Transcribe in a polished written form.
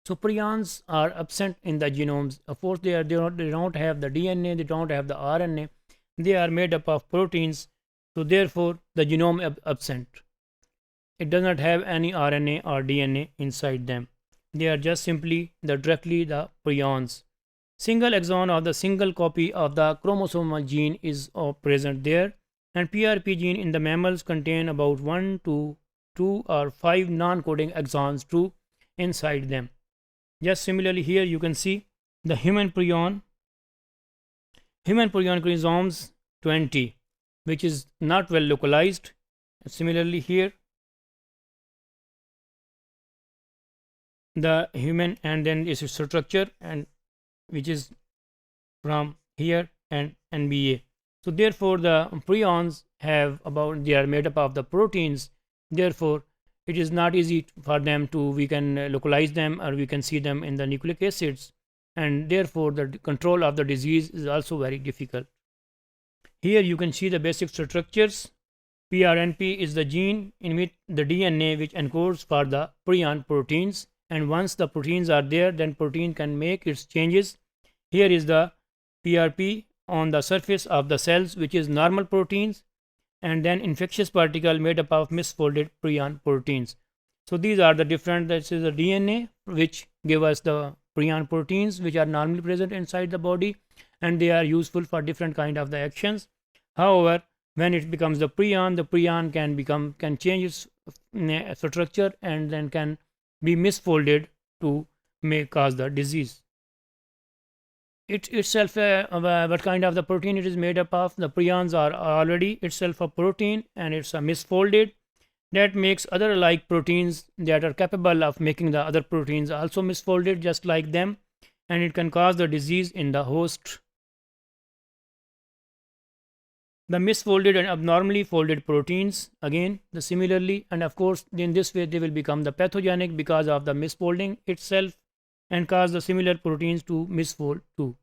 So prions are absent in the genomes. Of course, they don't have the DNA, they don't have the RNA. They are made up of proteins. So therefore, the genome absent. It does not have any RNA or DNA inside them. They are just simply directly the prions. Single exon of the single copy of the chromosomal gene is present there, and PRP gene in the mammals contain about 1 to 2 or 5 non-coding exons too inside them. Just similarly here you can see the human prion chromosomes 20, which is not well localized. Similarly here the human, and then its structure, and which is from here and NBA. So therefore the prions they are made up of the proteins. Therefore it is not easy for them to we can localize them, or we can see them in the nucleic acids, and therefore the control of the disease is also very difficult. Here you can see the basic structures. PRNP is the gene in which the DNA which encodes for the prion proteins, and once the proteins are there, then protein can make its changes. Here is the PRP on the surface of the cells, which is normal proteins, and then infectious particle made up of misfolded prion proteins. So these are the different, this is the DNA which give us the prion proteins which are normally present inside the body, and they are useful for different kind of the actions. However, when it becomes the prion can change its structure, and then can be misfolded to may cause the disease. It itself, what kind of the protein it is made up of? The prions are already itself a protein, and it's a misfolded that makes other like proteins that are capable of making the other proteins also misfolded just like them, and it can cause the disease in the host. The misfolded and abnormally folded proteins, again the similarly, and of course in this way they will become the pathogenic because of the misfolding itself, and cause the similar proteins to misfold too.